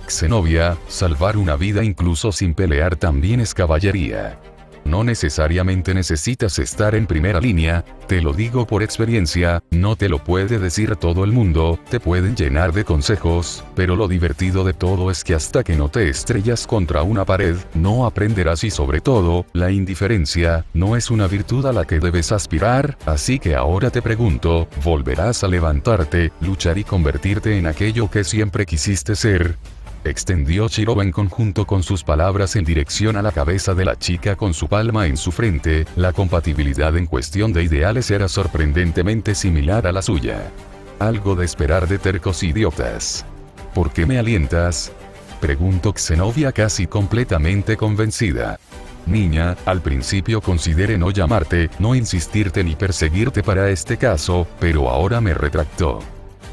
Xenofia, salvar una vida incluso sin pelear también es caballería. No necesariamente necesitas estar en primera línea, te lo digo por experiencia, no te lo puede decir todo el mundo, te pueden llenar de consejos, pero lo divertido de todo es que hasta que no te estrellas contra una pared, no aprenderás. Y sobre todo, la indiferencia no es una virtud a la que debes aspirar, así que ahora te pregunto, ¿volverás a levantarte, luchar y convertirte en aquello que siempre quisiste ser? Extendió Shirou en conjunto con sus palabras en dirección a la cabeza de la chica con su palma en su frente. La compatibilidad en cuestión de ideales era sorprendentemente similar a la suya. Algo de esperar de tercos idiotas. ¿Por qué me alientas?, preguntó Xenofia casi completamente convencida. Niña, al principio consideré no llamarte, no insistirte ni perseguirte para este caso, pero ahora me retracto.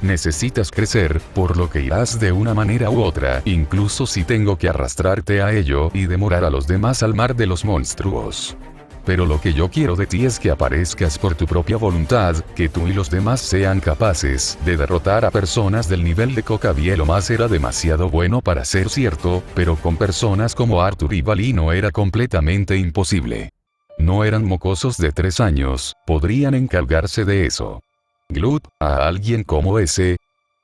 Necesitas crecer, por lo que irás de una manera u otra, incluso si tengo que arrastrarte a ello y demorar a los demás al mar de los monstruos. Pero lo que yo quiero de ti es que aparezcas por tu propia voluntad, que tú y los demás sean capaces de derrotar a personas del nivel de Coca-Cola. Lo más era demasiado bueno para ser cierto, pero con personas como Arthur y Balino era completamente imposible. No eran mocosos de 3 años, podrían encargarse de eso. Glut, ¿a alguien como ese?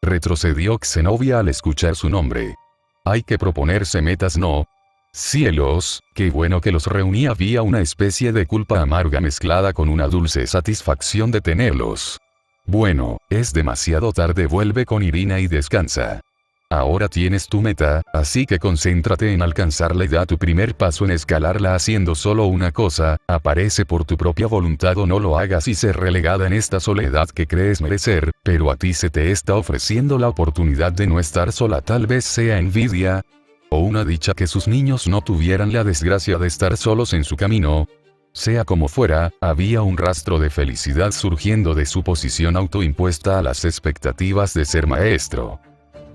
Retrocedió Xenofia al escuchar su nombre. Hay que proponerse metas, ¿no? Cielos, qué bueno que los reunía. Había una especie de culpa amarga mezclada con una dulce satisfacción de tenerlos. Bueno, es demasiado tarde, vuelve con Irina y descansa. Ahora tienes tu meta, así que concéntrate en alcanzarla y da tu primer paso en escalarla haciendo solo una cosa, aparece por tu propia voluntad o no lo hagas y ser relegada en esta soledad que crees merecer, pero a ti se te está ofreciendo la oportunidad de no estar sola, tal vez sea envidia, o una dicha que sus niños no tuvieran la desgracia de estar solos en su camino. Sea como fuera, había un rastro de felicidad surgiendo de su posición autoimpuesta a las expectativas de ser maestro.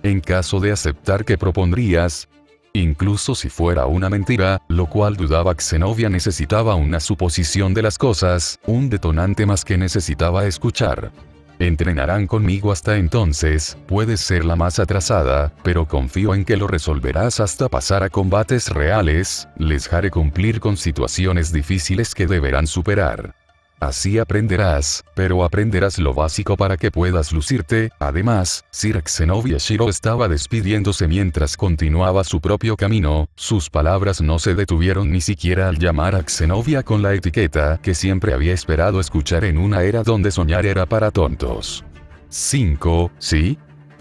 En caso de aceptar que propondrías, incluso si fuera una mentira, lo cual dudaba Zenobia, necesitaba una suposición de las cosas, un detonante más que necesitaba escuchar. Entrenarán conmigo hasta entonces, puedes ser la más atrasada, pero confío en que lo resolverás hasta pasar a combates reales, les haré cumplir con situaciones difíciles que deberán superar. Así aprenderás, pero aprenderás lo básico para que puedas lucirte. Además, Sir Zenobia Shiro estaba despidiéndose mientras continuaba su propio camino, sus palabras no se detuvieron ni siquiera al llamar a Zenobia con la etiqueta que siempre había esperado escuchar en una era donde soñar era para tontos. 5, ¿sí?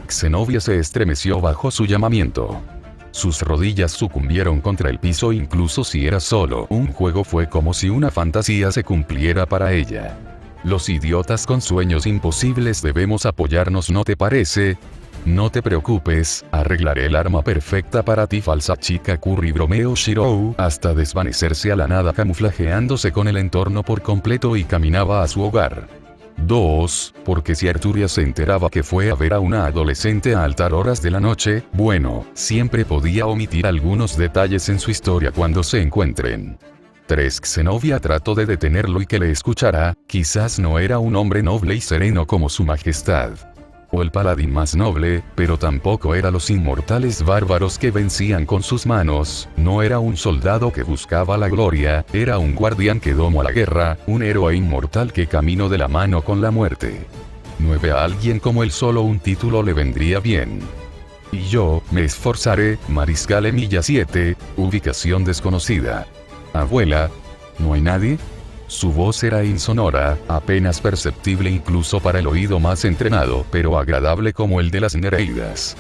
Zenobia se estremeció bajo su llamamiento. Sus rodillas sucumbieron contra el piso, incluso si era solo un juego fue como si una fantasía se cumpliera para ella. Los idiotas con sueños imposibles debemos apoyarnos, ¿no te parece? No te preocupes, arreglaré el arma perfecta para ti, falsa chica Curry, bromeó Shiro, hasta desvanecerse a la nada, camuflajeándose con el entorno por completo, y caminaba a su hogar. 2. Porque si Arturia se enteraba que fue a ver a una adolescente a altas horas de la noche, bueno, siempre podía omitir algunos detalles en su historia cuando se encuentren. 3. Zenobia trató de detenerlo y que le escuchara, quizás no era un hombre noble y sereno como su majestad, o el paladín más noble, pero tampoco era los inmortales bárbaros que vencían con sus manos, no era un soldado que buscaba la gloria, era un guardián que domó la guerra, un héroe inmortal que caminó de la mano con la muerte. 9. A alguien como él solo un título le vendría bien. Y yo, me esforzaré, Mariscal Emilia 7, ubicación desconocida. Abuela, ¿no hay nadie? Su voz era insonora, apenas perceptible incluso para el oído más entrenado, pero agradable como el de las Nereidas.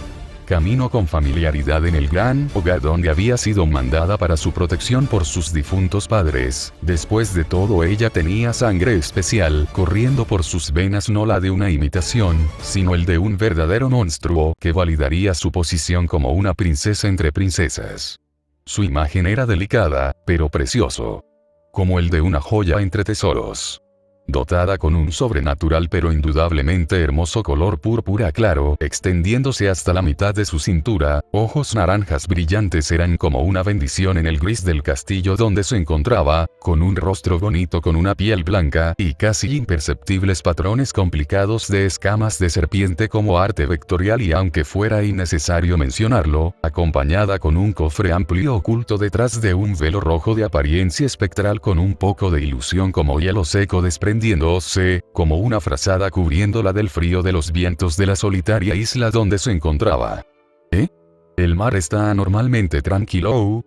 Caminó con familiaridad en el gran hogar donde había sido mandada para su protección por sus difuntos padres. Después de todo, ella tenía sangre especial corriendo por sus venas, no la de una imitación, sino el de un verdadero monstruo que validaría su posición como una princesa entre princesas. Su imagen era delicada, pero precioso, como el de una joya entre tesoros. Dotada con un sobrenatural pero indudablemente hermoso color púrpura claro, extendiéndose hasta la mitad de su cintura, ojos naranjas brillantes eran como una bendición en el gris del castillo donde se encontraba, con un rostro bonito con una piel blanca y casi imperceptibles patrones complicados de escamas de serpiente como arte vectorial, y aunque fuera innecesario mencionarlo, acompañada con un cofre amplio oculto detrás de un velo rojo de apariencia espectral con un poco de ilusión como hielo seco desprendiéndose como una frazada cubriéndola del frío de los vientos de la solitaria isla donde se encontraba. El mar está anormalmente tranquilo,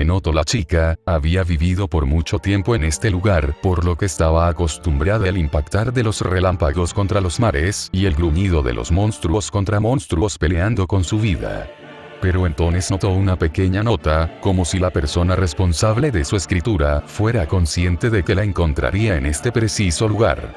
notó la chica, había vivido por mucho tiempo en este lugar, por lo que estaba acostumbrada al impactar de los relámpagos contra los mares y el gruñido de los monstruos contra monstruos peleando con su vida. Pero entonces notó una pequeña nota, como si la persona responsable de su escritura fuera consciente de que la encontraría en este preciso lugar.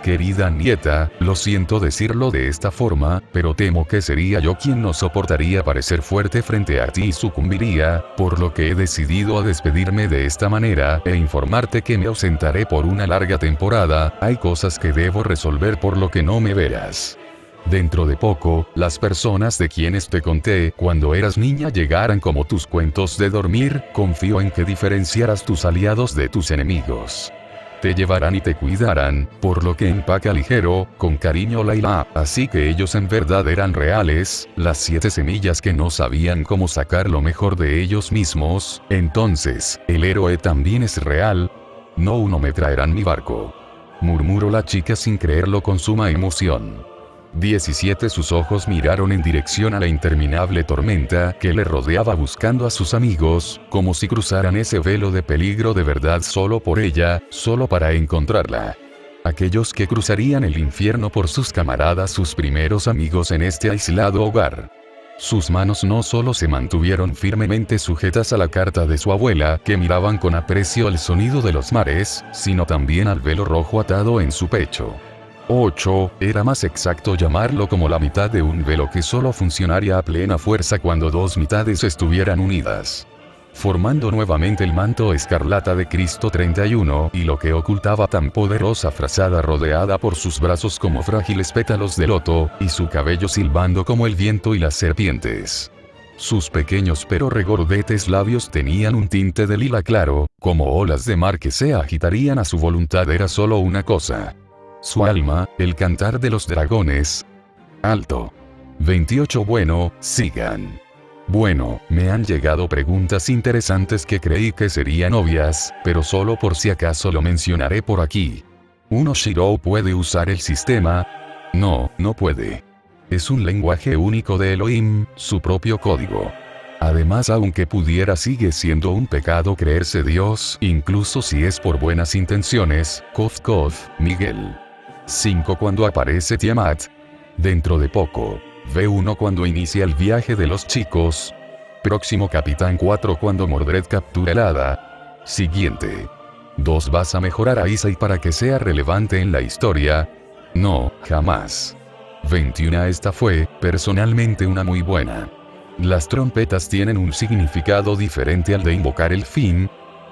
Querida nieta, lo siento decirlo de esta forma, pero temo que sería yo quien no soportaría parecer fuerte frente a ti y sucumbiría, por lo que he decidido a despedirme de esta manera e informarte que me ausentaré por una larga temporada. Hay cosas que debo resolver por lo que no me verás. Dentro de poco, las personas de quienes te conté cuando eras niña llegarán como tus cuentos de dormir. Confío en que diferenciarás tus aliados de tus enemigos. Te llevarán y te cuidarán, por lo que empaca ligero, con cariño Layla. Así que ellos en verdad eran reales, las 7 semillas que no sabían cómo sacar lo mejor de ellos mismos. Entonces, el héroe también es real. No, uno me traerán mi barco, murmuró la chica sin creerlo con suma emoción. 17. Sus ojos miraron en dirección a la interminable tormenta que le rodeaba buscando a sus amigos, como si cruzaran ese velo de peligro de verdad solo por ella, solo para encontrarla. Aquellos que cruzarían el infierno por sus camaradas, sus primeros amigos en este aislado hogar. Sus manos no solo se mantuvieron firmemente sujetas a la carta de su abuela, que miraban con aprecio el sonido de los mares, sino también al velo rojo atado en su pecho. 8. Era más exacto llamarlo como la mitad de un velo que solo funcionaría a plena fuerza cuando dos mitades estuvieran unidas, formando nuevamente el manto escarlata de Cristo 31, y lo que ocultaba tan poderosa frazada rodeada por sus brazos como frágiles pétalos de loto, y su cabello silbando como el viento y las serpientes. Sus pequeños pero regordetes labios tenían un tinte de lila claro, como olas de mar que se agitarían a su voluntad. Era solo una cosa: su alma, el cantar de los dragones. Alto. 28. Bueno, sigan. Bueno, me han llegado preguntas interesantes que creí que serían obvias, pero solo por si acaso lo mencionaré por aquí. ¿Un Shirou puede usar el sistema? No, no puede. Es un lenguaje único de Elohim, su propio código. Además, aunque pudiera, sigue siendo un pecado creerse Dios, incluso si es por buenas intenciones. Kof Kof, Miguel. 5. Cuando aparece Tiamat. Dentro de poco. V1 cuando inicia el viaje de los chicos. Próximo Capitán 4 cuando Mordred captura el hada. Siguiente. 2. ¿Vas a mejorar a Isai para que sea relevante en la historia? No, jamás. 21. Esta fue, personalmente, una muy buena. Las trompetas tienen un significado diferente al de invocar el fin.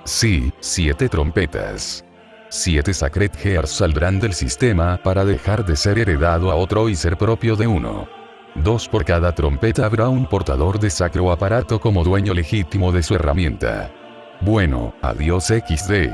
Sí, 7 trompetas. 7 Sacred Gears saldrán del sistema para dejar de ser heredado a otro y ser propio de uno. 2. Por cada trompeta habrá un portador de sacro aparato como dueño legítimo de su herramienta. Bueno, adiós XD.